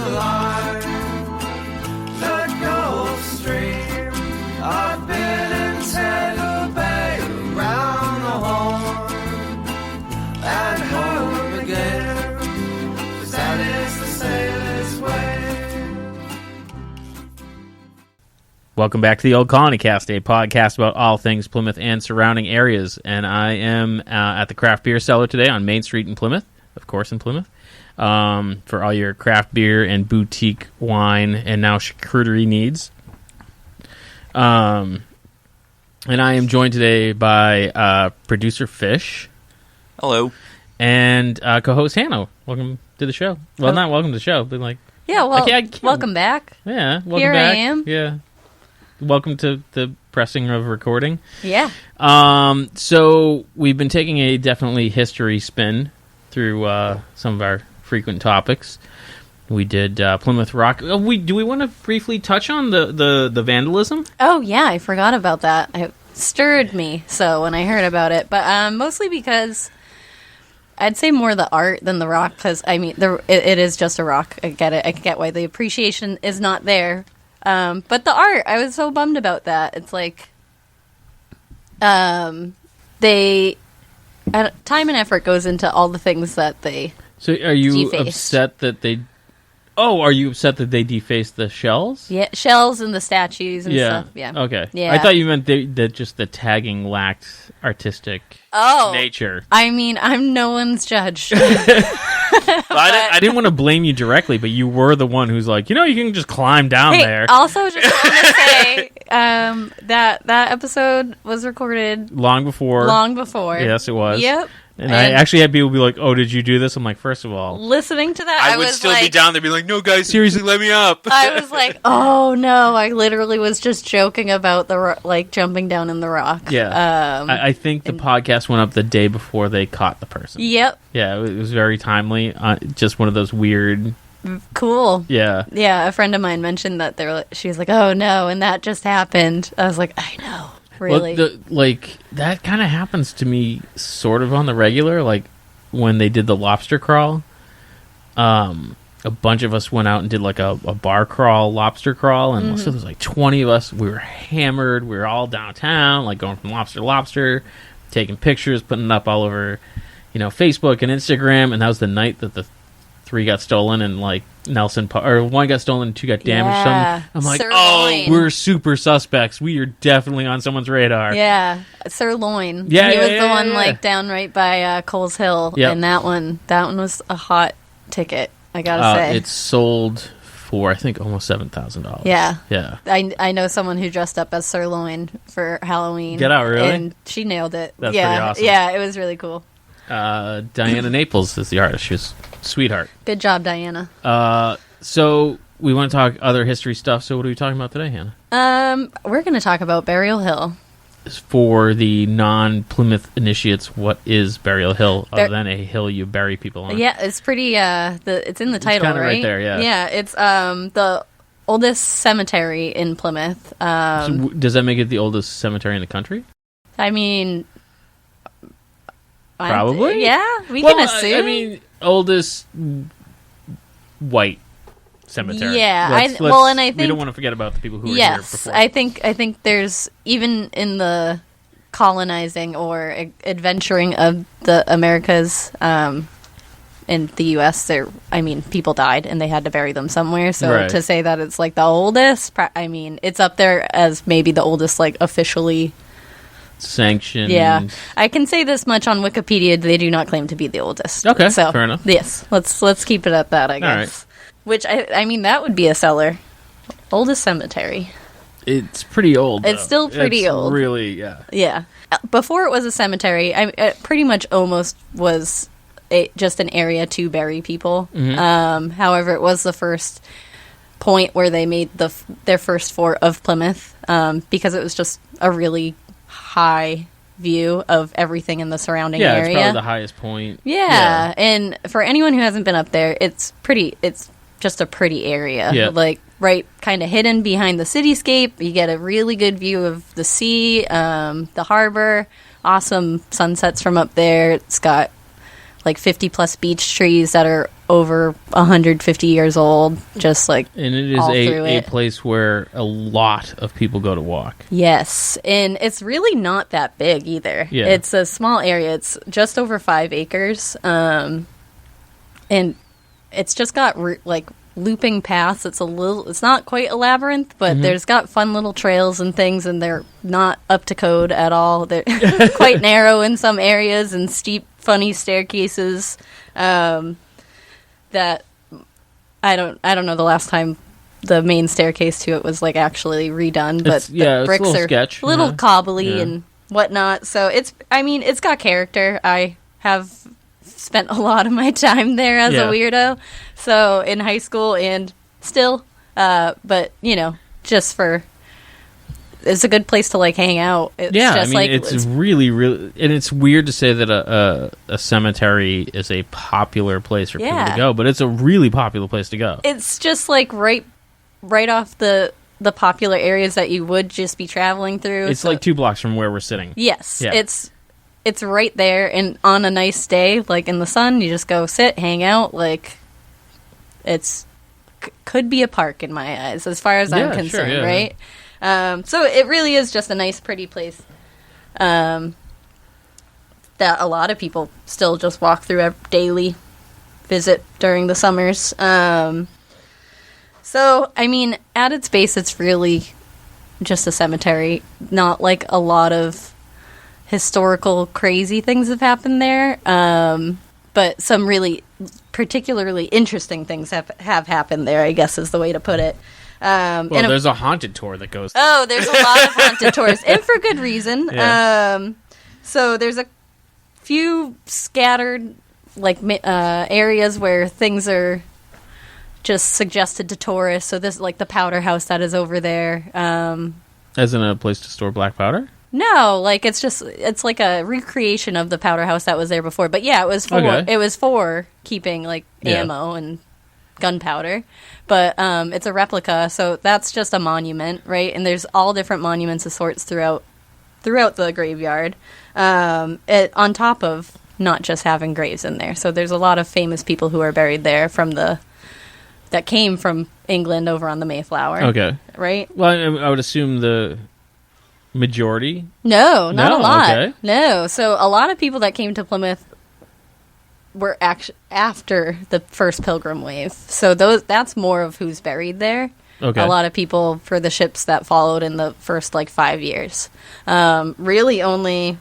the line. The Gulf Stream, I've been in Tampa Bay, around the horn, and home again, 'cause that is the sailor's way. Welcome back to the Old Colony Cast, a podcast about all things Plymouth and surrounding areas. And I am at the Craft Beer Cellar today on Main Street in Plymouth, of course in Plymouth, for all your craft beer and boutique wine and now charcuterie needs. And I am joined today by producer Fish. Hello. And co-host Hanna. Welcome to the show. Well, not welcome to the show, but like... Yeah, well, welcome back. Yeah, welcome Here back. I am. Yeah. Welcome to the pressing of recording. Yeah. So we've been taking a definitely history spin through some of our frequent topics. We did Plymouth Rock. Do we want to briefly touch on the vandalism? Oh, yeah, I forgot about that. It stirred me so when I heard about it. But mostly because I'd say more the art than the rock, because, I mean, it is just a rock. I get it. I get why the appreciation is not there. But the art, I was so bummed about that. It's like, time and effort goes into all the things that they So are you defaced. upset that they... Oh, are you upset that they defaced the shells? Yeah, shells and the statues and stuff. Yeah. Okay. Yeah. I thought you meant that just the tagging lacked artistic nature. I mean, I'm no one's judge. I didn't want to blame you directly, but you were the one who's like, you can just climb down there. Also, just want to say that episode was recorded Long before. Yes, it was. Yep. And I actually had people be like, oh, did you do this? I'm like, first of all... Listening to that, I would was still like, be down there, be like, no, guys, seriously, let me up. I was like, oh no, I literally was just joking about jumping down in the rock. Yeah. I think the podcast went up the day before they caught the person. Yep. Yeah, it was very timely. Just one of those weird... Cool. Yeah. Yeah, a friend of mine mentioned that she was like, oh no, and that just happened. I was like, I know. Really? Well, that kind of happens to me sort of on the regular. Like, when they did the lobster crawl, a bunch of us went out and did, like, a bar crawl, lobster crawl, and so there was, like, 20 of us. We were hammered. We were all downtown, like, going from lobster to lobster, taking pictures, putting it up all over, Facebook and Instagram, and that was the night that the 3 got stolen, and like one got stolen, 2 got damaged. Yeah. I'm like, Sirloin. we're super suspects. We are definitely on someone's radar. Yeah, Sirloin. Yeah, he was yeah, the one yeah. like down right by Coles Hill, Yep. and that one was a hot ticket. I gotta say, it's sold for I think almost $7,000. Yeah. I know someone who dressed up as Sirloin for Halloween. Get out, really? And she nailed it. That's yeah, pretty awesome. Yeah, it was really cool. Diana Naples is the artist. She was a sweetheart. Good job, Diana. So we want to talk other history stuff. So what are we talking about today, Hannah? We're going to talk about Burial Hill. For the non-Plymouth initiates, what is Burial Hill other than a hill you bury people on? Yeah, it's pretty. It's in the title, kinda right there, yeah. Yeah, it's the oldest cemetery in Plymouth. So does that make it the oldest cemetery in the country? I mean, Probably. We can assume. I mean, oldest white cemetery. Yeah, and I think we don't want to forget about the people who were here yes, before. I think there's even in the colonizing or adventuring of the Americas in the U.S. People died and they had to bury them somewhere. So Right. to say that it's like the oldest, it's up there as maybe the oldest like officially sanctioned. Yeah, I can say this much on Wikipedia: they do not claim to be the oldest. Okay, so fair enough. Yes, let's keep it at that. I guess. Right. Which I mean, that would be a seller. Oldest cemetery. It's pretty old. It's though. still pretty It's old. Really, yeah. Yeah. Before it was a cemetery, it pretty much almost was just an area to bury people. Mm-hmm. However, it was the first point where they made their first fort of Plymouth because it was just a really high view of everything in the surrounding area. Yeah, it's probably the highest point. Yeah, and for anyone who hasn't been up there, it's just a pretty area. Yeah. Like right kind of hidden behind the cityscape. You get a really good view of the sea, the harbor, awesome sunsets from up there. It's got like 50 plus beech trees that are over 150 years old, just like And it is all through a it. place where a lot of people go to walk. Yes, and it's really not that big either. Yeah. It's a small area. It's just over 5 acres, and it's just got like looping paths. It's not quite a labyrinth, but there's got fun little trails and things, and they're not up to code at all. They're quite narrow in some areas and steep, funny staircases. That I don't know the last time the main staircase to it was like actually redone, but It's a bricks little are sketch, a little yeah. cobbly Yeah. and whatnot. So it's got character. I have spent a lot of my time there as a Yeah. weirdo. So in high school and still, but just for. It's a good place to like hang out. It's just it's really, really, and it's weird to say that a cemetery is a popular place for people to Yeah. go, but it's a really popular place to go. It's just like right off the popular areas that you would just be traveling through. It's So- like 2 blocks from where we're sitting. yes, Yeah. it's right there, and on a nice day, like in the sun, you just go sit, hang out. Like could be a park in my eyes, as far as I'm Yeah, sure, concerned, yeah. right? So it really is just a nice, pretty place that a lot of people still just walk through daily, visit during the summers. So, I mean, at its base, it's really just a cemetery, not like a lot of historical crazy things have happened there, but some really particularly interesting things have happened there, I guess is the way to put it. Well, and there's a haunted tour that goes. oh, there's a lot of haunted tours, and for good reason. Yeah. So there's a few scattered like areas where things are just suggested to tourists. So this like the powder house that is over there. As in a place to store black powder? No, like it's like a recreation of the powder house that was there before. But yeah, it was for keeping like Yeah. ammo and gunpowder. But it's a replica, so that's just a monument, right? And there's all different monuments of sorts throughout the graveyard. On top of not just having graves in there. So there's a lot of famous people who are buried there that came from England over on the Mayflower. Okay. Right? Well, I would assume the majority. No, not No, a lot. okay. No. So a lot of people that came to Plymouth were after the first Pilgrim wave. So that's more of who's buried there. Okay. A lot of people for the ships that followed in the first like 5 years. Really only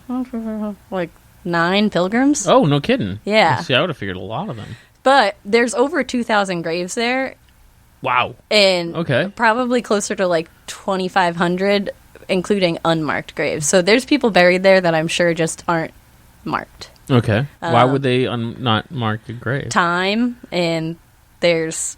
like 9 pilgrims. Oh, no kidding. Yeah. See, I would have figured a lot of them. But there's over 2,000 graves there, Wow. and Okay. probably closer to like 2,500, including unmarked graves. So there's people buried there that I'm sure just aren't marked. Okay. Why would they not mark a grave? Time, and there's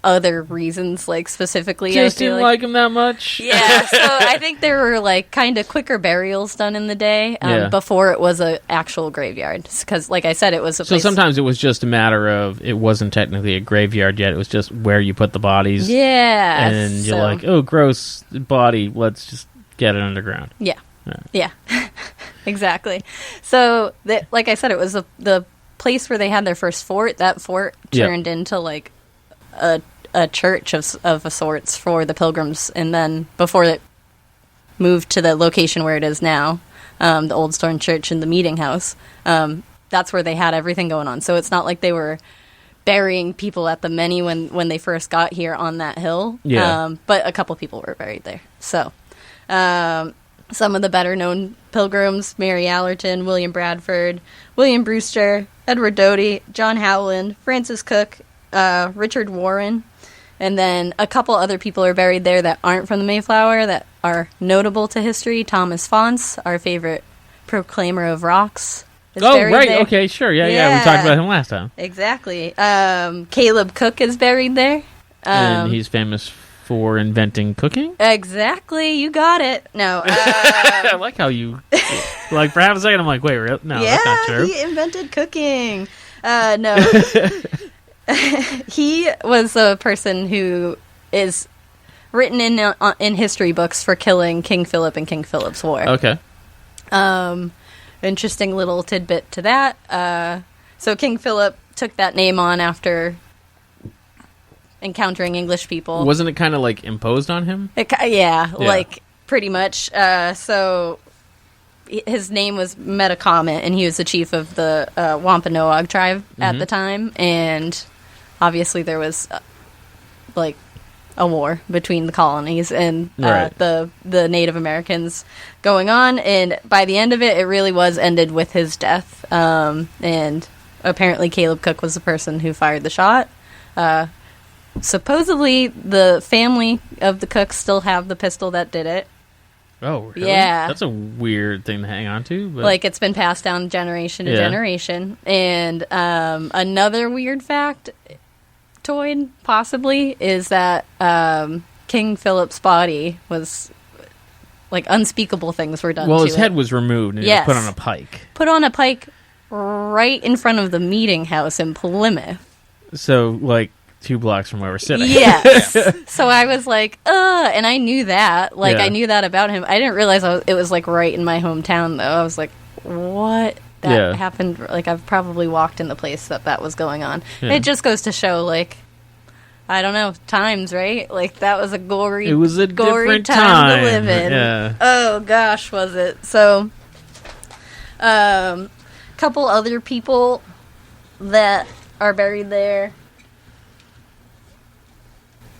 other reasons, like specifically. Just I feel didn't like him that much? Yeah, so I think there were like kind of quicker burials done in the day Yeah. before it was an actual graveyard. Because, like I said, it was a So place. sometimes it was just a matter of it wasn't technically a graveyard yet. It was just where you put the bodies. Yeah, And you're so- like, oh, gross body. Let's just get it underground. Yeah. Yeah. Exactly. So, like I said, it was the place where they had their first fort. That fort Yeah. turned into like a church of a sorts for the pilgrims, and then before it moved to the location where it is now, the Old Stone Church and the meeting house. That's where they had everything going on. So it's not like they were burying people at the Many when they first got here on that hill. Yeah. But a couple people were buried there. So some of the better known pilgrims: Mary Allerton, William Bradford, William Brewster, Edward Doty, John Howland, Francis Cook, Richard Warren. And then a couple other people are buried there that aren't from the Mayflower that are notable to history. Thomas Faunce, our favorite proclaimer of rocks, is Oh, buried right. there. Okay, sure. Yeah. We Yeah. talked about him last time. Exactly. Caleb Cook is buried there. And he's famous for inventing cooking. Exactly. You got it. No. I like how you, like, for half a second, I'm like, wait, no, yeah, that's not true. he invented cooking. No. He was a person who is written in history books for killing King Philip in King Philip's War. Okay. Interesting little tidbit to that. So King Philip took that name on after encountering English people. Wasn't it kind of like imposed on him? Yeah, like pretty much. So his name was Metacomet, and he was the chief of the Wampanoag tribe at the time. And obviously there was like a war between the colonies and the Native Americans going on. And by the end of it, it really was ended with his death. And apparently Caleb Cook was the person who fired the shot. Supposedly, the family of the Cooks still have the pistol that did it. Oh, really? Yeah. That's a weird thing to hang on to. But... Like, it's been passed down generation to generation. And another weird factoid, possibly, is that King Philip's body was, like, unspeakable things were done to it. Well, his head was removed and it was put on a pike. Put on a pike right in front of the meeting house in Plymouth. So, like, 2 blocks from where we're sitting. Yes. So I was like, and I knew that. Like, I knew that about him. I didn't realize it was, like, right in my hometown, though. I was like, what? That happened. Like, I've probably walked in the place that was going on. Yeah. It just goes to show, like, I don't know, times, right? Like, that was a gory, it was a gory different time to live in. Yeah. Oh, gosh, was it. So, couple other people that are buried there.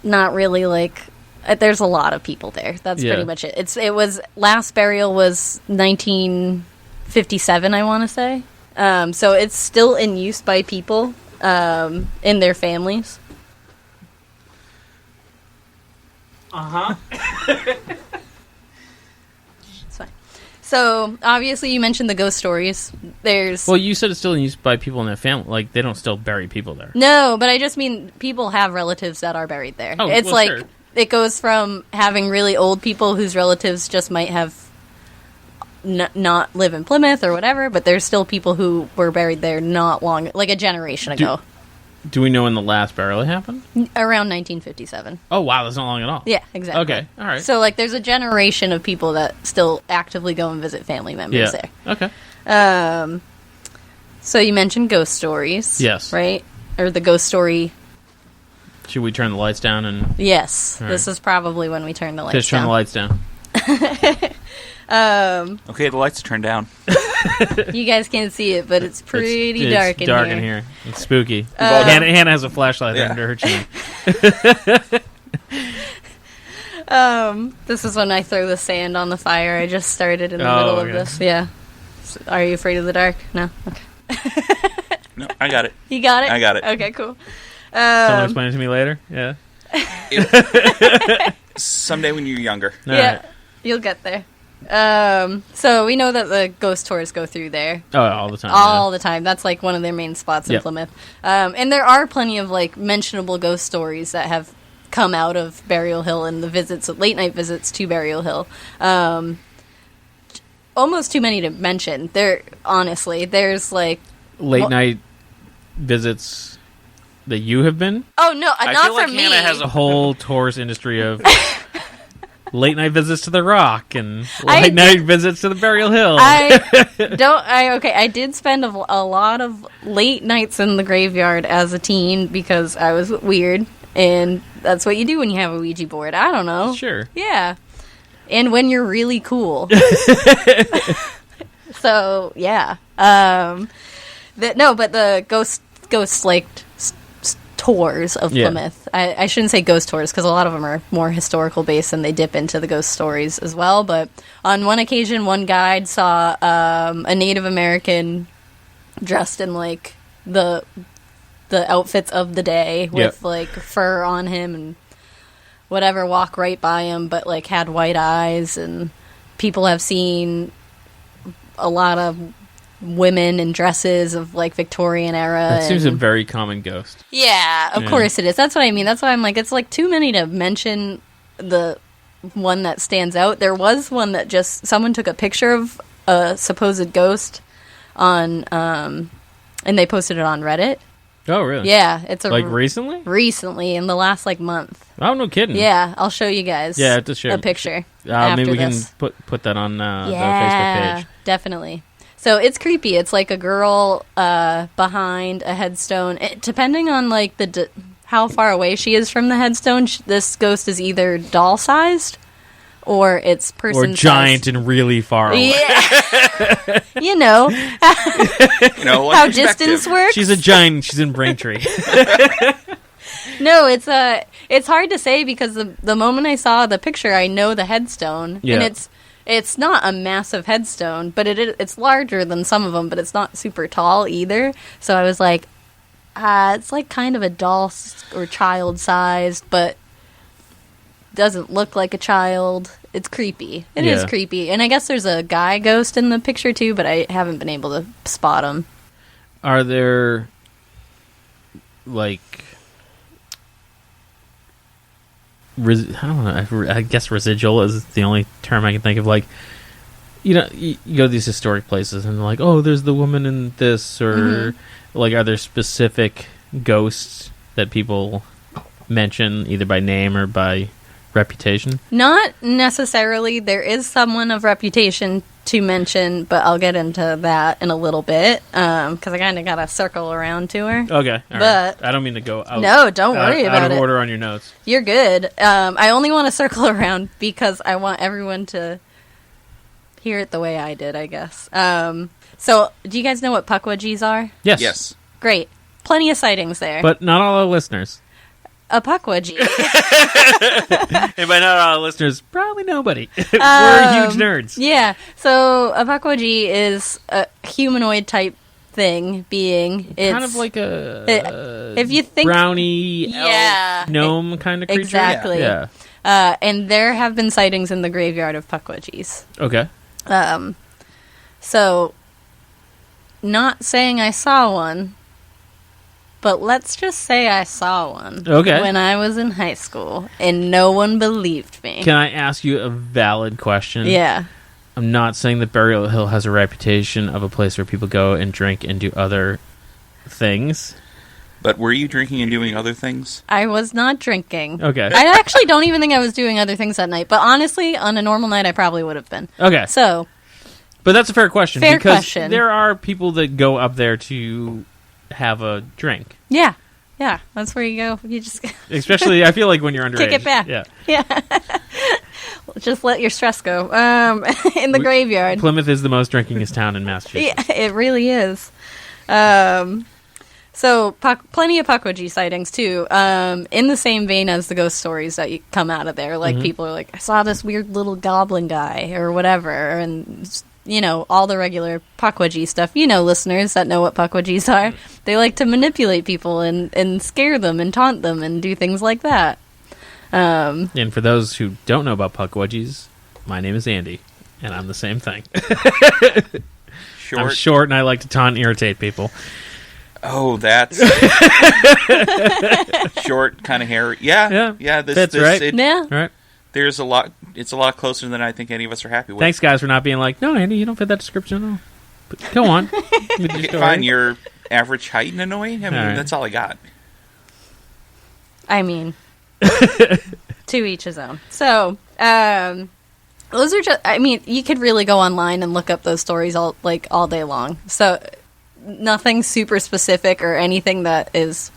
Not really, like, there's a lot of people there. That's pretty much it. It was, last burial was 1957, I want to say. So it's still in use by people in their families. Uh-huh. It's fine. So, obviously, you mentioned the ghost stories. Well, you said it's still in use by people in their family. Like, they don't still bury people there. No, but I just mean people have relatives that are buried there. Oh, it's well, like, sure. It goes from having really old people whose relatives just might have not live in Plymouth or whatever, but there's still people who were buried there not long, like a generation ago. Do we know when the last burial happened? Around 1957. Oh, wow, that's not long at all. Yeah, exactly. Okay, all right. So, like, there's a generation of people that still actively go and visit family members there. Okay. So you mentioned ghost stories. Yes. Right? Or the ghost story. Should we turn the lights down? And Yes. All This is probably when we turn the lights just turn down. the lights down. Okay, the lights are turned down. You guys can't see it, but it's pretty dark in here. It's dark in here. It's spooky. all Hannah has a flashlight under her chin. This is when I throw the sand on the fire. I just started in the middle of this. Yeah. Are you afraid of the dark? No? Okay. No, I got it. You got it? I got it. Okay, cool. Someone explain it to me later? Yeah. Someday when you're younger. All yeah, right. you'll get there. So we know that the ghost tours go through there. Oh, all the time. All the time. That's like one of their main spots in Yep. Plymouth. And there are plenty of like mentionable ghost stories that have come out of Burial Hill and the visits, late night visits to Burial Hill. Almost too many to mention. There's like Late night visits that you have been? oh no, I not feel like from me. Hannah has A whole tourist industry of late night visits to the Rock and I late night visits to the Burial Hill. I did spend a lot of late nights in the graveyard as a teen because I was weird, and that's what you do when you have a Ouija board. I don't know. Sure. Yeah. And when you're really cool. So, yeah. But the ghost like tours of Plymouth. I shouldn't say ghost tours because a lot of them are more historical based and they dip into the ghost stories as well. But on one occasion, one guide saw a Native American dressed in like the outfits of the day with like fur on him and whatever, walk right by him, but like had white eyes. And people have seen a lot of women in dresses of like Victorian era. That seems a very common ghost. Yeah, of course it is. That's what I mean. That's why I'm like, it's like too many to mention the one that stands out. There was one that just someone took a picture of a supposed ghost on and they posted it on Reddit. Oh, really? Yeah, it's a like recently? Recently, in the last like month. Oh, no kidding. Yeah, I'll show you guys. Yeah, just show a picture. maybe we this. can put that on the Yeah, Facebook page. definitely. So it's creepy. It's like a girl behind a headstone. Depending on like how far away she is from the headstone, this ghost is either doll-sized or it's person-sized. Or giant and really far away. Yeah. You know What how perspective? distance works. She's a giant. She's in Braintree. No, it's hard to say because the moment I saw the picture, I know the headstone, Yeah. and it's not a massive headstone, but it's larger than some of them, but it's not super tall either. So I was like, it's like kind of a doll or child sized, but doesn't look like a child. It's creepy. It is Yeah. creepy, and I guess there's a guy ghost in the picture too, but I haven't been able to spot him. Are there, like, I don't know, I guess residual is the only term I can think of. Like, you know, you go to these historic places and like, oh, there's the woman in this, or like, are there specific ghosts that people mention either by name or by reputation? Not necessarily. There is someone of reputation to mention, but I'll get into that in a little bit because I kind of got to circle around to her. Okay, all But- right. I don't mean to go out. No, don't worry out about of it. order on your notes. You're good. I only want to circle around because I want everyone to hear it the way I did, I guess. So, do you guys know what puckwudgies are? Yes. Yes. Great. Plenty of sightings there. But not all our listeners. A puckwudgie. And by not all our listeners, probably nobody. We're huge nerds. Yeah. So, a puckwudgie is a humanoid type being. It's Kind of like a if you think brownie, Yeah. elf, gnome kind of creature. Exactly. Yeah. And there have been sightings in the graveyard of puckwudgies. Okay. So, not saying I saw one, but let's just say I saw one. Okay. When I was in high school, and no one believed me. Can I ask you a valid question? Yeah. I'm not saying that Burial Hill has a reputation of a place where people go and drink and do other things. But were you drinking and doing other things? I was not drinking. Okay. I actually don't even think I was doing other things that night, but honestly, on a normal night, I probably would have been. Okay. So, But that's a fair question. Fair because question. there are people that go up there to have a drink. yeah. Yeah, that's where you go. You just Especially, I feel like when you're underage. kick it back. Yeah. Yeah. Just let your stress go. In the graveyard. Plymouth is the most drinkingest town in Massachusetts. Yeah, it really is. So, plenty of puckwudgie sightings, too. In the same vein as the ghost stories that you come out of there. Like, people are like, I saw this weird little goblin guy, or whatever. And, you know, all the regular puckwudgie stuff. You know, listeners that know what puckwudgies are. They like to manipulate people and scare them and taunt them and do things like that. And for those who don't know about puckwudgies, my name is Andy, and I'm the same thing. Short. I'm short, and I like to taunt and irritate people. Oh, that's short, kind of hair. Yeah. Yeah. Fits, right? Yeah. All right. There's a lot. It's a lot closer than I think any of us are happy with. Thanks, guys, for not being like, no, Andy, you don't fit that description at all. But go on. With your story. Fine, you're average height and annoying. I mean, All right. that's all I got. I mean, to each his own. So, those are just, I mean, you could really go online and look up those stories all day long. So, nothing super specific or anything that is.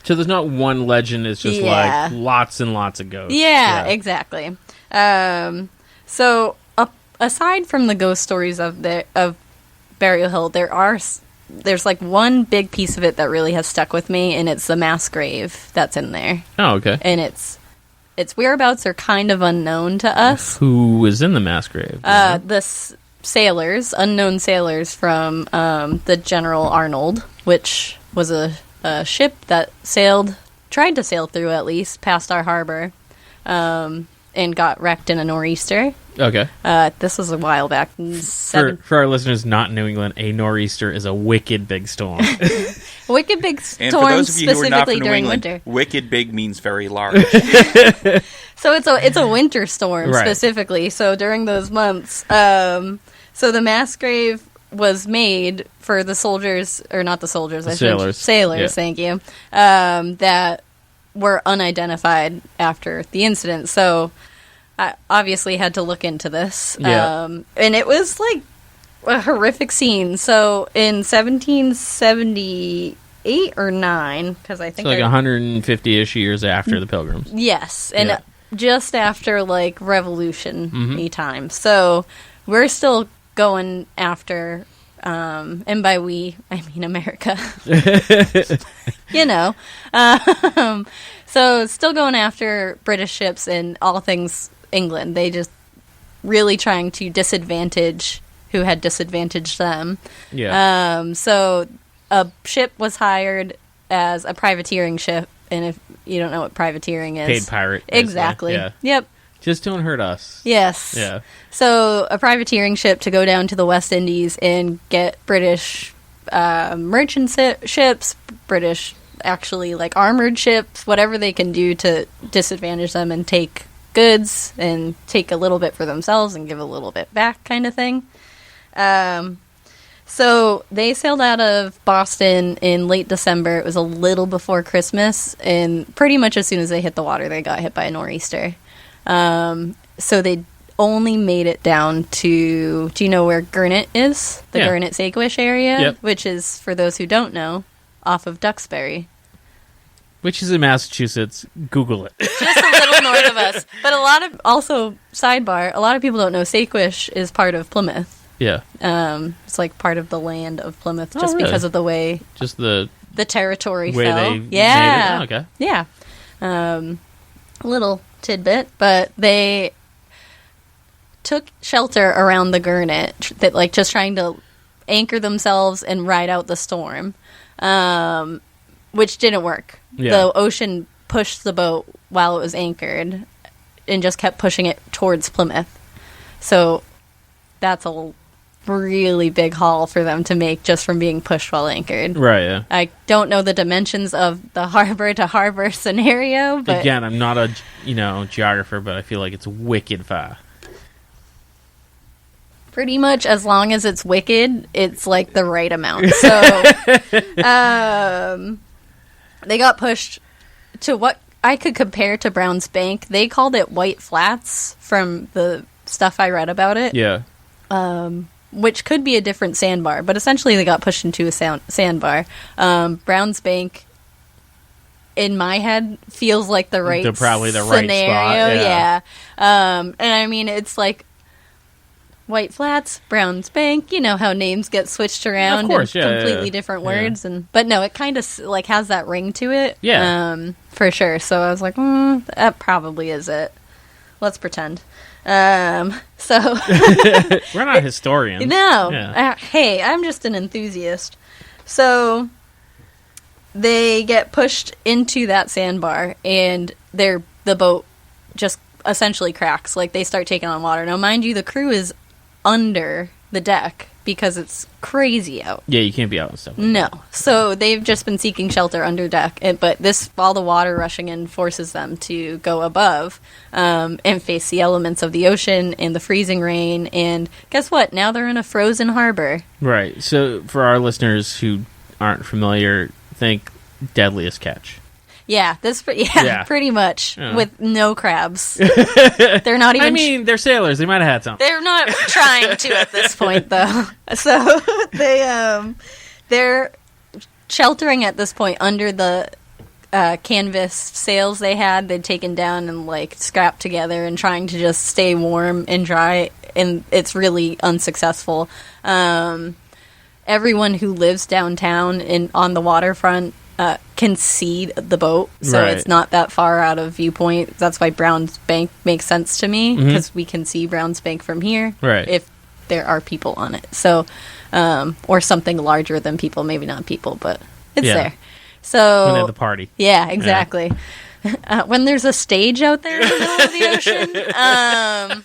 So there's not one legend, it's just Yeah. like lots and lots of ghosts. Yeah, exactly. So, aside from the ghost stories of Burial Hill, there's like one big piece of it that really has stuck with me, and it's the mass grave that's in there. Oh, okay. And its whereabouts are kind of unknown to us. Who was in the mass grave? Sailors, unknown sailors from the General Arnold, which was a ship that tried to sail through at least, past our harbor, and got wrecked in a nor'easter. Okay. This was a while back. For our listeners not in New England, a nor'easter is a wicked big storm. Wicked big And for storm, those of you who are not specifically from New during England, winter. wicked big means very large. So it's a winter storm Right. specifically. So during those months, so the mass grave was made for the soldiers, or not the soldiers, I think. Sailors. Sailors, Yeah. thank you. That were unidentified after the incident. So I obviously had to look into this. Yeah. And it was like a horrific scene. So in 1778 or 9, because I think So like 150-ish years after the Pilgrims. yes, and Yeah. just after like Revolution-y time. So we're still going after, and by we I mean America. You know, so still going after British ships and all things England. They just really trying to disadvantage who had disadvantaged them. Yeah. So a ship was hired as a privateering ship, and if you don't know what privateering is, Paid pirate. basically. exactly. Yeah. Yep. Just don't hurt us. Yes. Yeah. So a privateering ship to go down to the West Indies and get British merchant ships, British actually like armored ships, whatever they can do to disadvantage them and take goods and take a little bit for themselves and give a little bit back, kind of thing. So they sailed out of Boston in late December. It was a little before Christmas, and pretty much as soon as they hit the water, they got hit by a nor'easter. So they only made it down to, do you know where Gurnet is? The Yeah. Gurnet Saquesh area, Yep. which is, for those who don't know, off of Duxbury. Which is in Massachusetts. Google it. Just a little north of us. But a lot of, also, sidebar, a lot of people don't know Saquesh is part of Plymouth. Yeah. It's like part of the land of Plymouth, just really? because of the way Just the the territory way fell. they Yeah. made it. Oh, okay. Yeah. Little tidbit, but they took shelter around the Gurnet, that like just trying to anchor themselves and ride out the storm, which didn't work. Yeah. The ocean pushed the boat while it was anchored and just kept pushing it towards Plymouth. So that's a really big haul for them to make just from being pushed while anchored. Right, yeah. I don't know the dimensions of the harbor to harbor scenario, but Again, I'm not a, geographer, but I feel like it's wicked far. pretty much as long as it's wicked, it's like the right amount. So they got pushed to what I could compare to Brown's Bank. They called it White Flats from the stuff I read about it. Yeah. Which could be a different sandbar, but essentially they got pushed into a sandbar. Brown's Bank, in my head, feels like the right They're probably the right scenario. spot, yeah. And I mean, it's like White Flats, Brown's Bank. You know how names get switched around, Of course, and yeah, completely yeah. different Yeah. words. But no, it kind of like has that ring to it. Yeah. For sure. So I was like, that probably is it. Let's pretend. So We're not historians. no. Yeah. Hey, I'm just an enthusiast. So they get pushed into that sandbar, and the boat just essentially cracks. Like, they start taking on water. Now, mind you, the crew is under the deck because it's crazy out. Yeah, you can't be out and stuff. No. So they've just been seeking shelter under deck, but all the water rushing in forces them to go above and face the elements of the ocean and the freezing rain. And guess what? Now they're in a frozen harbor. Right. So for our listeners who aren't familiar, think Deadliest Catch. Yeah, Yeah. pretty much, Yeah. with no crabs. They're not even. I mean, they're sailors. They might have had some. They're not trying to at this point, though. So they're sheltering at this point under the canvas sails they'd taken down and like scrapped together, and trying to just stay warm and dry, and it's really unsuccessful. Everyone who lives downtown and on the waterfront can see the boat, so Right. it's not that far out of viewpoint. That's why Brown's Bank makes sense to me, because we can see Brown's Bank from here, Right. if there are people on it. So, or something larger than people, maybe not people, but it's Yeah. there. So When they had the party. yeah, exactly. When there's a stage out there in the middle of the ocean.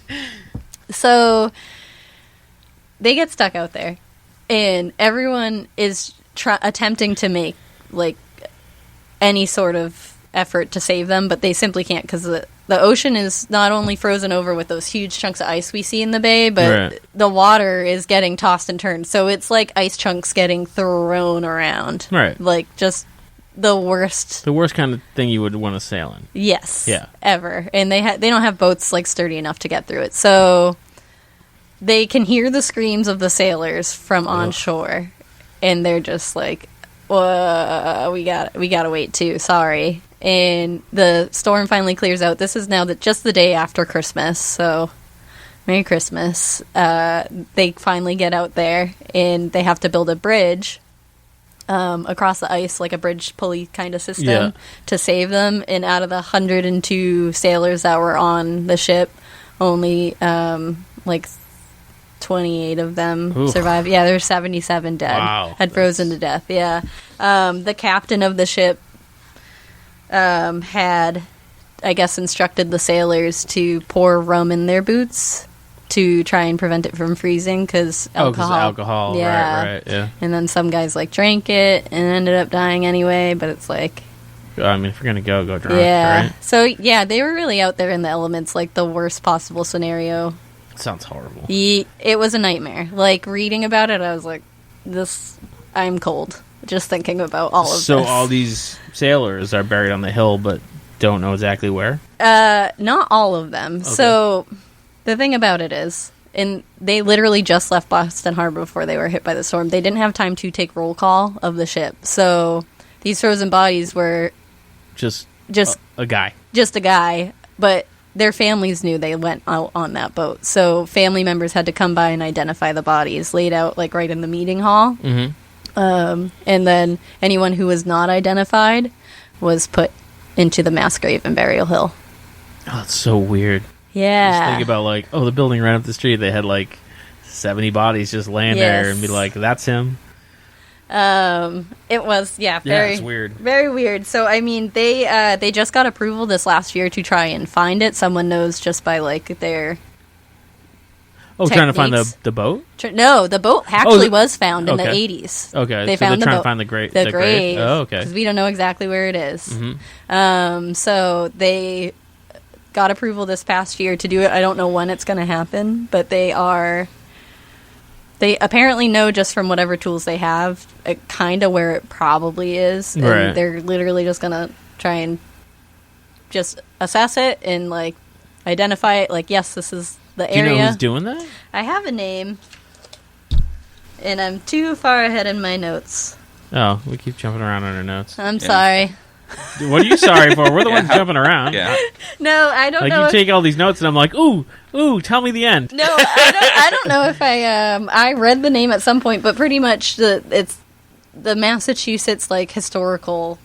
So they get stuck out there, and everyone is attempting to make like any sort of effort to save them, but they simply can't, because the ocean is not only frozen over with those huge chunks of ice we see in the bay, but Right. the water is getting tossed and turned. So it's like ice chunks getting thrown around. Right. Like just the worst. The worst kind of thing you would want to sail in. Yes. Yeah. Ever. And they don't have boats like sturdy enough to get through it. So they can hear the screams of the sailors from on shore, and they're just like, we gotta wait too. Sorry. And the storm finally clears out. This is now just the day after Christmas, so Merry Christmas. They finally get out there, and they have to build a bridge across the ice, like a bridge pulley kind of system, to save them. And out of the 102 sailors that were on the ship, only like 28 of them survived. Yeah, there's 77 dead. Wow, had frozen to death. Yeah. The captain of the ship had, I guess, instructed the sailors to pour rum in their boots to try and prevent it from freezing, because alcohol. Yeah. Right, yeah. And then some guys drank it and ended up dying anyway. But it's like, I mean, if you're gonna go drunk. Yeah. Right? So yeah, they were really out there in the elements, like the worst possible scenario. Sounds horrible. It was a nightmare. Like, reading about it, I was like, I'm cold just thinking about all of this. So all these sailors are buried on the hill, but don't know exactly where? Not all of them. Okay. So the thing about it is, and they literally just left Boston Harbor before they were hit by the storm. They didn't have time to take roll call of the ship. So these frozen bodies were just a guy. Just a guy, but their families knew they went out on that boat. So family members had to come by and identify the bodies, laid out right in the meeting hall. Mm-hmm. And then anyone who was not identified was put into the mass grave in Burial Hill. Oh, that's so weird. Yeah. Just think about the building right up the street, they had 70 bodies just laying there, and be like, that's him. It was, very, it's weird. Very weird. So, I mean, they just got approval this last year to try and find it. Someone knows just by their trying to find the boat? No, the boat actually was found in the 80s. Okay, they so found they're trying boat, to find the grave. Oh, okay. Because we don't know exactly where it is. Mm-hmm. So they got approval this past year to do it. I don't know when it's going to happen, but they apparently know, just from whatever tools they have, kind of where it probably is. And they're literally just going to try and just assess it and identify it. Yes, this is the area. Do you know who's doing that? I have a name, and I'm too far ahead in my notes. Oh, we keep jumping around on our notes. I'm sorry. What are you sorry for? We're the ones jumping around. Yeah. No, I don't know. You take all these notes, and I'm like, ooh, tell me the end. No, I don't know if I read the name at some point, but pretty much it's the Massachusetts Historical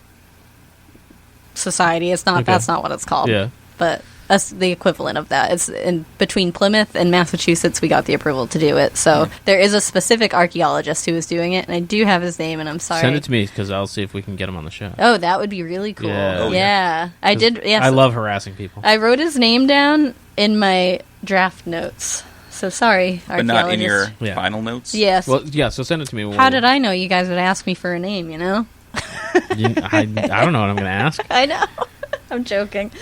Society. It's not. Okay. That's not what it's called. Yeah. But that's the equivalent of that. It's in between Plymouth and Massachusetts. We got the approval to do it. So there is a specific archaeologist who is doing it, and I do have his name, and I'm sorry. Send it to me, because I'll see if we can get him on the show. Oh, that would be really cool. Yeah. I did. Yes, I love harassing people. I wrote his name down in my draft notes. So sorry, but not in your final notes? Yes. Well, yeah, so send it to me. How did I know you guys would ask me for a name, I don't know what I'm going to ask. I know. I'm joking.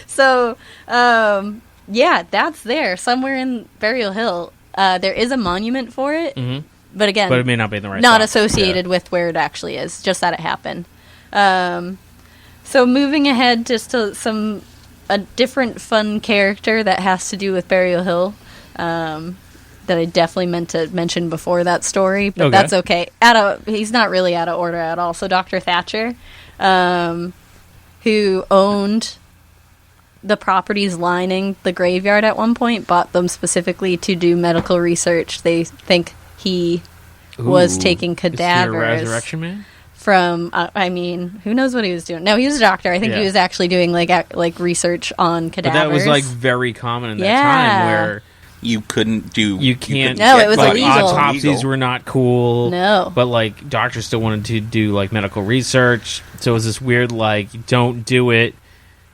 So, that's there. Somewhere in Burial Hill. There is a monument for it. Mm-hmm. But again... But it may not be in the right Not spot. associated with where it actually is. Just that it happened. So moving ahead just to a different fun character that has to do with Burial Hill. That I definitely meant to mention before that story. But that's okay. He's not really out of order at all. So Dr. Thatcher... who owned the properties lining the graveyard at one point, bought them specifically to do medical research. They think he was taking cadavers. Is he a resurrection man? From, who knows what he was doing? No, he was a doctor. I think he was actually doing research on cadavers. But that was very common in that time, where you couldn't do. You can't. No, it was illegal. Autopsies were not cool. No, but doctors still wanted to do medical research. So it was this weird don't do it.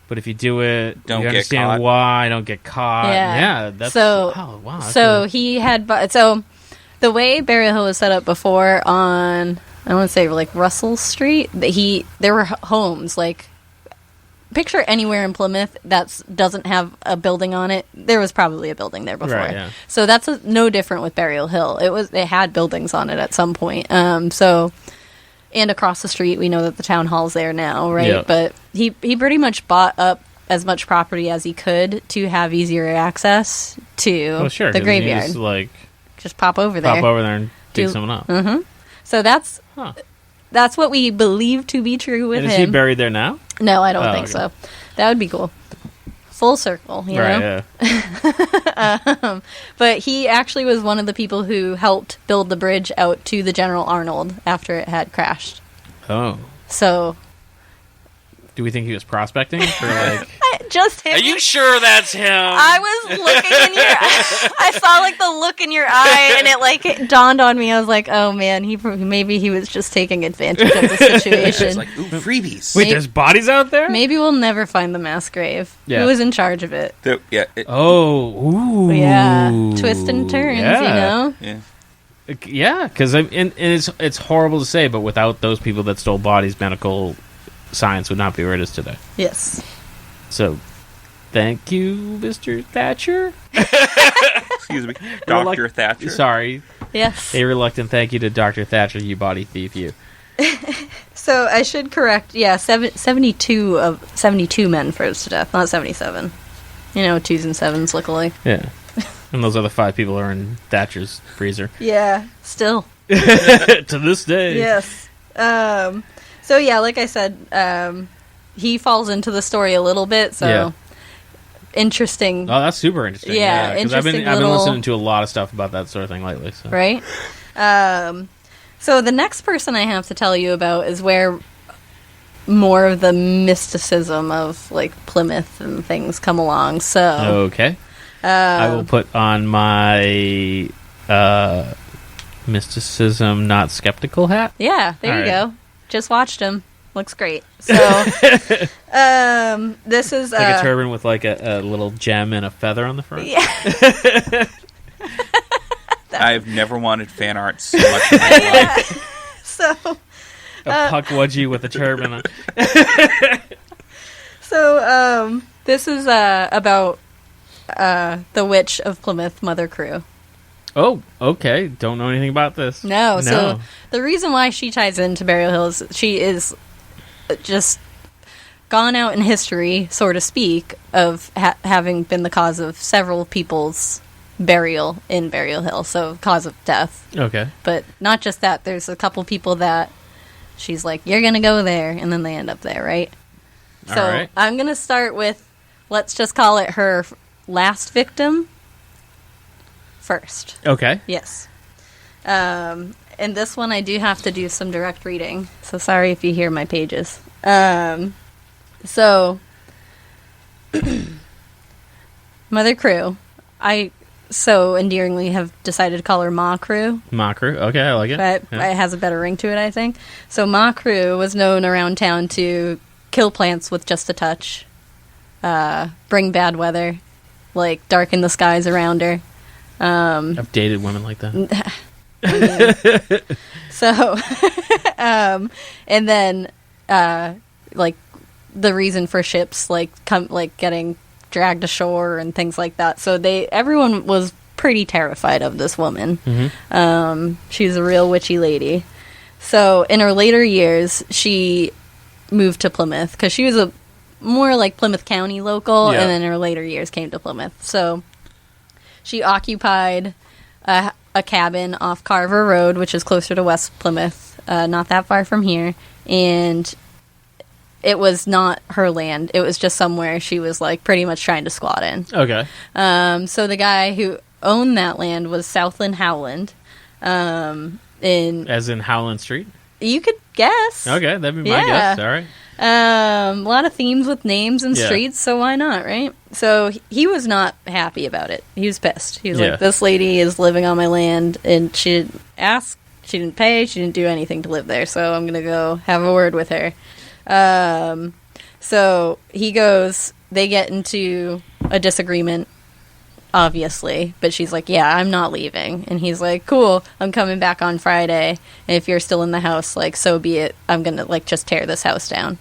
But if you do it, don't you understand get caught. Why. Don't get caught. Yeah. That's so. Oh, wow. That's so he had. So the way Burial Hill was set up before on, I want to say Russell Street. There were homes picture anywhere in Plymouth that doesn't have a building on it. There was probably a building there before. Right, yeah. So that's no different with Burial Hill. It had buildings on it at some point. And across the street, we know that the town hall's there now, right? Yeah. But he pretty much bought up as much property as he could to have easier access to Oh, sure. the 'cause then you graveyard. Just, like, Just pop over there. pop over there and dig Do- someone up. Mm-hmm. So that's Huh. what we believe to be true with And is him. he buried there now? No, I don't Oh, think okay. so. That would be cool. Full circle, you know? Yeah. But he actually was one of the people who helped build the bridge out to the General Arnold after it had crashed. Oh. So, Do we think he was prospecting for, like... just him. Are you sure that's him? I was looking in your I saw, like, the look in your eye, and it, like, it dawned on me. I was like, oh, man, maybe he was just taking advantage of the situation. It's like, ooh, freebies. Wait, there's bodies out there? Maybe we'll never find the mass grave. Yeah. Who was in charge of it? Yeah. Oh, ooh. Yeah. Twists and turns, Yeah. you know? Yeah. Yeah, because and it's horrible to say, but without those people that stole bodies, medical science would not be where it is today. Yes. So, thank you, Mr. Thatcher. Excuse me. Dr. Reluct- Thatcher. Sorry. Yes. A reluctant thank you to Dr. Thatcher, you body thief, you. So I should correct, 72 men froze to death, not 77. You know, 2s and 7s look alike. Yeah. And those other 5 people are in Thatcher's freezer. Yeah, still. To this day. Yes. So yeah, like I said, he falls into the story a little bit, so Yeah. interesting, Oh, that's super interesting. Yeah, because I've been interesting little- listening to a lot of stuff about that sort of thing lately. So. right? So the next person I have to tell you about is where more of the mysticism of, like, Plymouth and things come along. So Okay. I will put on my mysticism, not skeptical hat. yeah, there All you right. go. Just watched him. Looks great. So, this is Like a turban with like a little gem and a feather on the front. yeah. I've never wanted fan art so much in my life. So, A puckwudgie with a turban on. this is about the Witch of Plymouth, Mother Crew. Oh, okay. Don't know anything about this. No, so the reason why she ties into Burial Hill is she is just gone out in history, so to speak, of having been the cause of several people's burial in Burial Hill, so cause of death. Okay. But not just that, there's a couple people that she's like, you're going to go there, and then they end up there, right? So All right. I'm going to start with, let's just call it her last victim first. Okay. Yes. And this one I do have to do some direct reading, so sorry if you hear my pages. So, Mother Crew, I so endearingly have decided to call her Ma Crew, Makru. Okay, I like it. but Yeah. it has a better ring to it, I think. So Ma Crew was known around town to kill plants with just a touch, bring bad weather, like darken the skies around her. I've dated women like that. So, and then, like, the reason for ships, like, getting dragged ashore and things like that. So everyone was pretty terrified of this woman. Mm-hmm. She's a real witchy lady. So, in her later years, she moved to Plymouth, because she was a more, like, Plymouth County local, Yeah. and then in her later years came to Plymouth. So, she occupied a cabin off Carver Road, which is closer to West Plymouth, not that far from here, and it was not her land. It was just somewhere she was, like, pretty much trying to squat in. Okay. So the guy who owned that land was Southland Howland. As in Howland Street? You could guess. Okay, that'd be my Yeah. guess. All right. A lot of themes with names and Yeah. streets, so why not, right? So he was not happy about it. He was pissed. He was Yeah. like, this lady is living on my land, and she didn't ask, she didn't pay, she didn't do anything to live there, so I'm going to go have a word with her. So he goes, they get into a disagreement, obviously, but she's like, yeah, I'm not leaving. And he's like, cool, I'm coming back on Friday, and if you're still in the house, like, so be it. I'm going to, like, just tear this house down.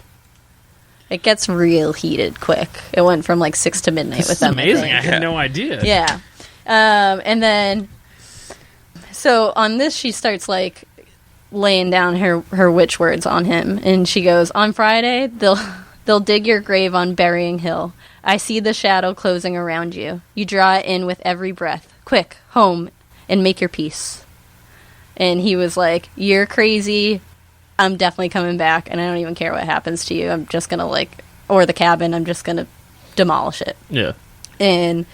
It gets real heated quick. It went from, like, 6 to midnight This with is them. amazing. I I think. had no idea. Yeah. And then, so on this, she starts, like, laying down her witch words on him. And she goes, on Friday, They'll dig your grave on Burying Hill. I see the shadow closing around you. You draw it in with every breath. Quick, home, and make your peace. And he was like, you're crazy. I'm definitely coming back, and I don't even care what happens to you. I'm just going to, or the cabin, I'm just going to demolish it. Yeah. And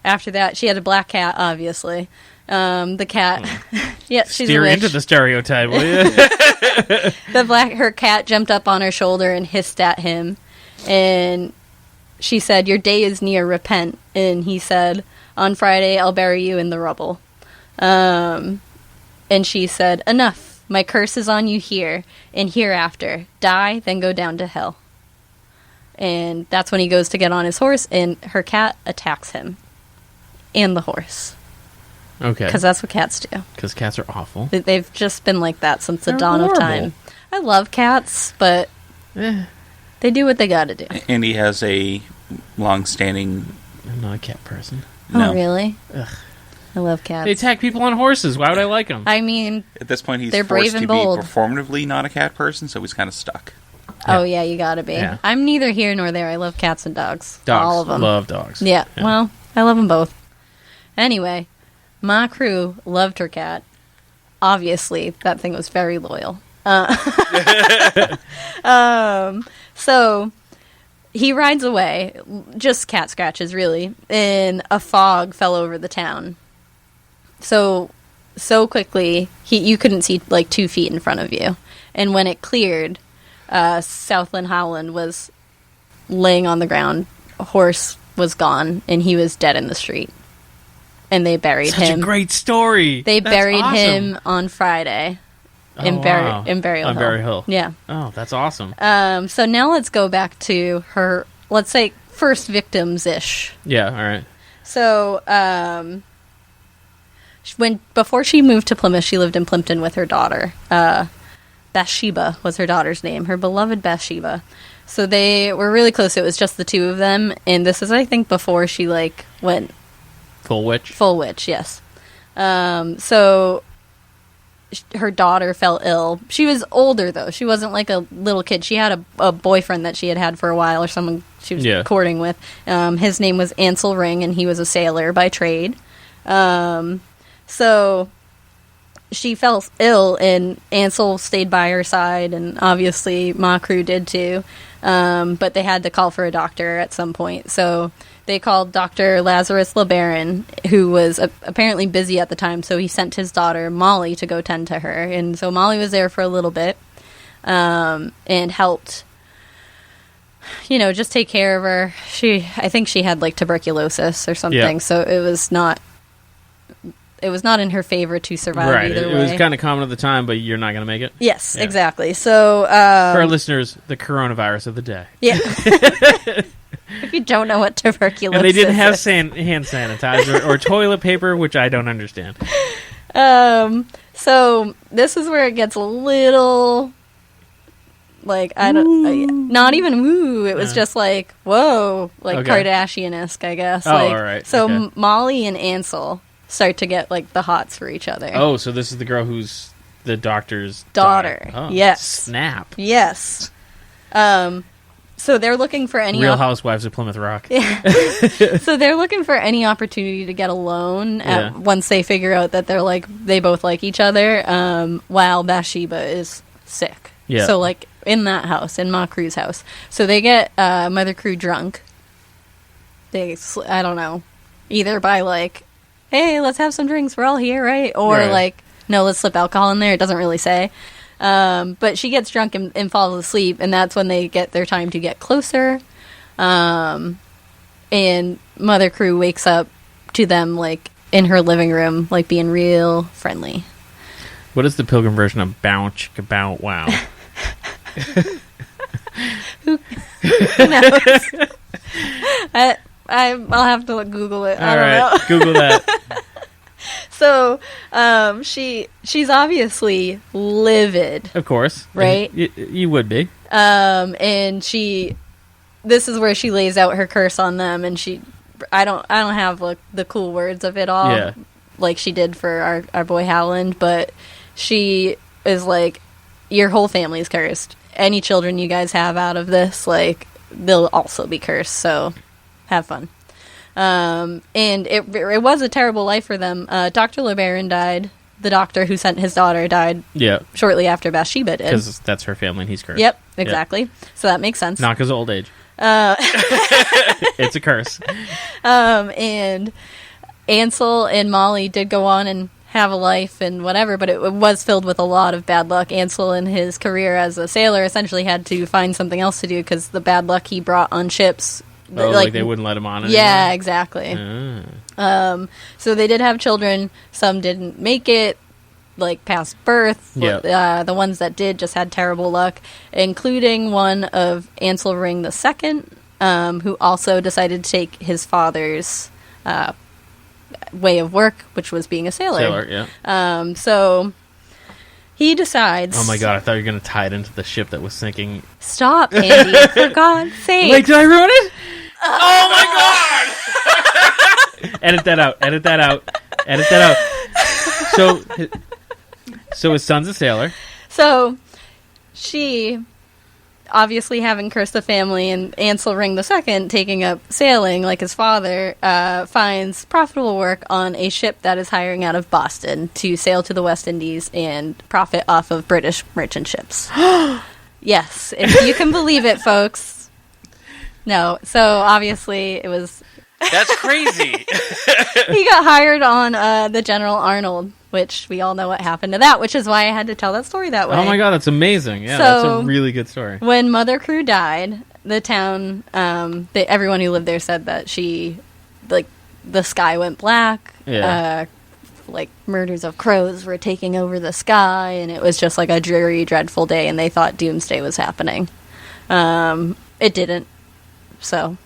after that, she had a black cat, obviously. The cat, yeah, she's Steer a witch. into the stereotype, will you? Her cat jumped up on her shoulder and hissed at him, and she said, your day is near, repent. And he said, on Friday, I'll bury you in the rubble. And she said, enough, my curse is on you here and hereafter. Die, then go down to hell. And that's when he goes to get on his horse, and her cat attacks him and the horse. Okay. Because that's what cats do. Because cats are awful. They've just been like that since the They're dawn horrible. of time. I love cats, but they do what they gotta do. And he has a long-standing... I'm not a cat person. No. Oh, really? Ugh. I love cats. They attack people on horses. Why would I like them? I mean, At this point, he's They're brave forced and to bold. be performatively not a cat person, so he's kind of stuck. oh yeah, you gotta be. Yeah. I'm neither here nor there. I love cats and dogs. Dogs. All of them. Love dogs. Yeah, well, I love them both. Anyway, Ma Crew loved her cat. Obviously, that thing was very loyal. So he rides away, just cat scratches really, and a fog fell over the town. So quickly, you couldn't see 2 feet in front of you. And when it cleared, Southland Howland was laying on the ground. A horse was gone, and he was dead in the street. And they buried Such him. a great story. They That's buried awesome. him on Friday in Oh, wow. Burial On Hill. Burial Hill. Yeah. Oh, that's awesome. So now let's go back to her, let's say, first victims-ish. Yeah, all right. So, before she moved to Plymouth, she lived in Plimpton with her daughter. Bathsheba was her daughter's name, her beloved Bathsheba. So they were really close. It was just the two of them, and this is, I think, before she went Full witch. full witch. Yes. So her daughter fell ill. She was older though. She wasn't like a little kid. She had a boyfriend that she had for a while, or someone she was courting with. His name was Ansel Ring, and he was a sailor by trade. So she fell ill, and Ansel stayed by her side, and obviously Ma Crew did too. But they had to call for a doctor at some point. So they called Dr. Lazarus LeBaron, who was apparently busy at the time, so he sent his daughter, Molly, to go tend to her. And so Molly was there for a little bit and helped, just take care of her. I think she had, tuberculosis or something, so it was not in her favor to survive either way. It was kind of common at the time, but you're not going to make it? Yes, Yeah. exactly. So For our listeners, the coronavirus of the day. yeah. If you don't know what tuberculosis And they didn't have is. hand sanitizer or toilet paper, which I don't understand. So this is where it gets a little not even woo. It was just whoa, Okay. Kardashian-esque, I guess. Oh, all right. So Okay. Molly and Ansel start to get the hots for each other. Oh, so this is the girl who's the doctor's Daughter. Oh, Yes. Snap. Yes. So they're looking for any Real Housewives of Plymouth Rock. So they're looking for any opportunity to get a loan once they figure out that they both like each other, while Bathsheba is sick. Yeah. So in that house, in Ma Crew's house. So they get Mother Crew drunk. I don't know, either by hey, let's have some drinks, we're all here, right? Or Right. no, let's slip alcohol in there. It doesn't really say. But she gets drunk and falls asleep, and that's when they get their time to get closer. And Mother Crew wakes up to them in her living room, being real friendly. What is the Pilgrim version of bow chicka bow wow? Who knows? I'll have to Google it. I don't know. Google that. So, she's obviously livid, Of course. Right? You would be. and this is where she lays out her curse on them, and I don't have the cool words of it all, Yeah. like she did for our boy Howland, but she is your whole family's cursed. Any children you guys have out of this, they'll also be cursed. So have fun. And it was a terrible life for them. Dr. LeBaron died. The doctor who sent his daughter died Yeah, shortly after Bathsheba did. because that's her family and he's cursed. Yep, exactly. So that makes sense. Not because of old age. It's a curse. And Ansel and Molly did go on and have a life and whatever, but it was filled with a lot of bad luck. Ansel in his career as a sailor essentially had to find something else to do because the bad luck he brought on ships... Oh, like they wouldn't let him on anymore? Yeah, exactly. So they did have children. Some didn't make it, like past birth. Yeah. The ones that did just had terrible luck, including one of Ansel Ring II, who also decided to take his father's way of work, which was being a sailor. Yeah. So he decides... Oh my god, I thought you were going to tie it into the ship that was sinking. Stop, Andy, for God's sake. Wait, did I ruin it? Oh my god! Edit that out. Edit that out. Edit that out. So his son's a sailor. So she, obviously having cursed the family, and Ansel Ring II taking up sailing like his father, finds profitable work on a ship that is hiring out of Boston to sail to the West Indies and profit off of British merchant ships. Yes, if you can believe it, folks. No, so obviously it was... That's crazy. He got hired on the General Arnold, which we all know what happened to that, which is why I had to tell that story that way. Oh my god, that's amazing. Yeah, So, that's a really good story. When Mother Crew died, the town, everyone who lived there said that the sky went black. Yeah. Murders of crows were taking over the sky, and it was just like a dreary, dreadful day, and they thought doomsday was happening. It didn't. So,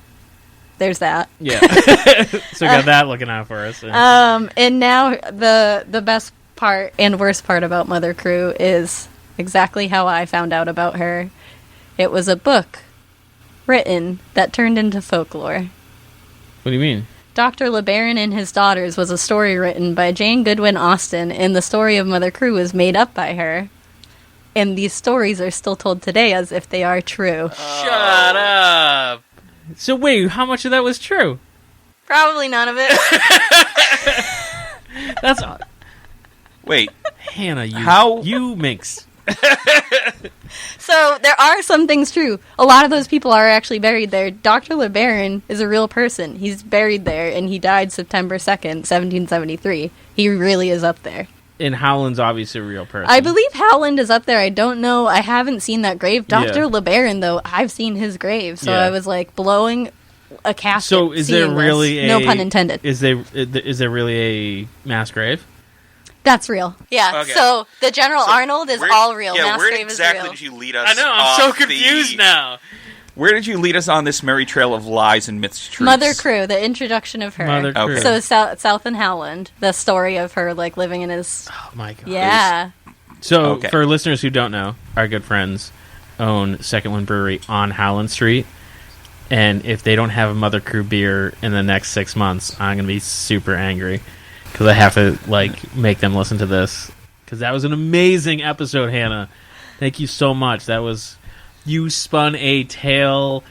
there's that. Yeah. So we got that looking out for us. Yeah. And now the best part and worst part about Mother Crew is exactly how I found out about her. It was a book written that turned into folklore. What do you mean? Dr. LeBaron and His Daughters was a story written by Jane Goodwin Austen, and the story of Mother Crew was made up by her. And these stories are still told today as if they are true. Shut up. So wait, how much of that was true? Probably none of it. That's Wait, Hannah. You mix. So there are some things true. A lot of those people are actually buried there. Dr. LeBaron is a real person. He's buried there, and he died September 2nd, 1773. He really is up there. And Howland's obviously a real person. I believe Howland is up there. I don't know. I haven't seen that grave. Dr. Yeah. LeBaron, though, I've seen his grave. So Yeah. I was like blowing a casket. So is there seeing really this. No pun intended. Is there really a mass grave? That's real. Yeah. Okay. So the General Arnold is all real. Yeah, Mass where grave exactly is real. did you lead us? I know. I'm so confused now. Where did you lead us on this merry trail of lies and myths? Truths? Mother Crew, the introduction of her. Mother Crew. Okay. So South and Howland, the story of her like living in his. Oh my god. Yeah. So Okay. for listeners who don't know, our good friends own Second Wind Brewery on Howland Street. And if they don't have a Mother Crew beer in the next 6 months, I'm going to be super angry. Because I have to, make them listen to this. Because that was an amazing episode, Hannah. Thank you so much. That was... You spun a tale.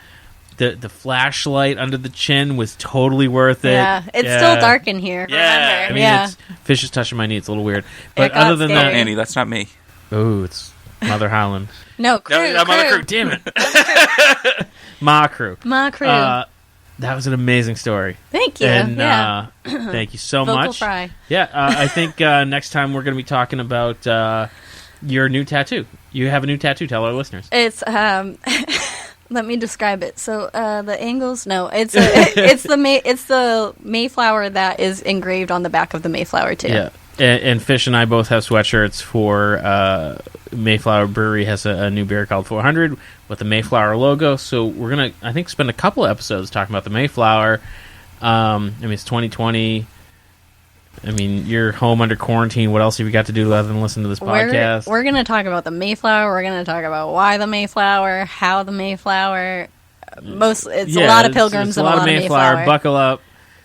The flashlight under the chin was totally worth it. Yeah. It's still dark in here. Yeah. Remember. I mean, Fish is touching my knee. It's a little weird. But got other than scary. that... Andy, that's not me. Oh, it's Mother Howland. No, Crew. Mother Crew. Damn it. Ma Crew. Ma Crew. That was an amazing story. Thank you. And yeah. thank you so Vocal much. fry. Yeah, I think next time we're going to be talking about your new tattoo. You have a new tattoo. Tell our listeners. It's let me describe it. So the angles. No, it's the Mayflower that is engraved on the back of the Mayflower too. Yeah, and Fish and I both have sweatshirts for Mayflower Brewery has a new beer called 400 with the Mayflower logo. So we're gonna, I think, spend a couple episodes talking about the Mayflower. I mean, it's 2020. I mean, you're home under quarantine. What else have you got to do other than listen to this podcast? We're going to talk about the Mayflower. We're going to talk about why the Mayflower, how the Mayflower. It's a lot of pilgrims it's and a lot of Mayflower. Buckle up.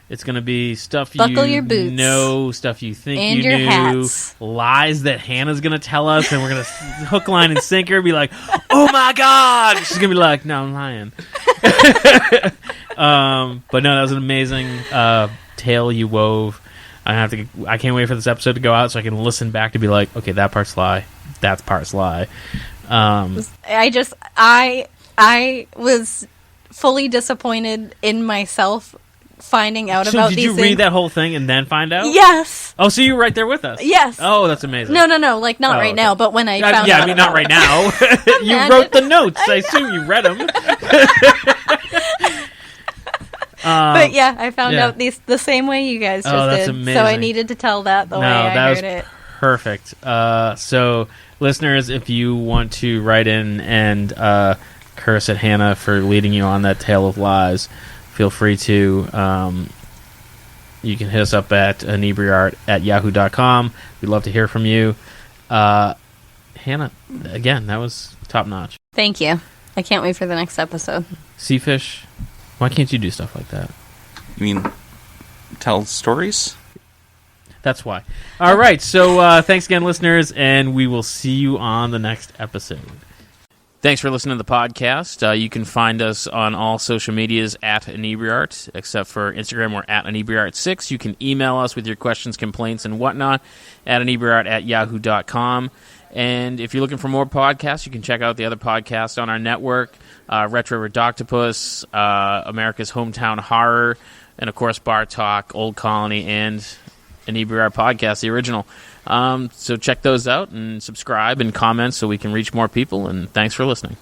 It's going to be stuff Buckle you your boots. know, stuff you think And you your knew, hats. lies that Hannah's going to tell us, and we're going to hook, line, and sinker, be like, oh my God! She's going to be like, no, I'm lying. But no, that was an amazing tale you wove. I can't wait for this episode to go out so I can listen back to be like, okay, that part's lie. That part's lie. I was fully disappointed in myself finding out So about did these you things. read that whole thing and then find out? Yes. Oh, so you were right there with us? Yes. Oh, that's amazing. No, like not Oh, right okay. now, but when I found out. Yeah, I mean, not right now. You Imagine. wrote the notes. I assume you read them. But yeah, I found yeah. out the same way you guys just Oh, that's did. amazing. So I needed to tell that the way I that was heard it. perfect. So, listeners, if you want to write in and curse at Hannah for leading you on that tale of lies, feel free to. You can hit us up at Inebri-art@yahoo.com. We'd love to hear from you. Hannah, again, that was top notch. Thank you. I can't wait for the next episode. Seafish, why can't you do stuff like that? You mean tell stories? That's why. All right, so thanks again, listeners, and we will see you on the next episode. Thanks for listening to the podcast. You can find us on all social medias at Inebri-art, except for Instagram, we're at Inebri-art6. You can email us with your questions, complaints, and whatnot at Inebri-art@yahoo.com. And if you're looking for more podcasts, you can check out the other podcasts on our network, Retro Redoctopus, America's Hometown Horror, and, of course, Bar Talk, Old Colony, and Inebri-art Podcast, the original. So check those out and subscribe and comment so we can reach more people, and thanks for listening.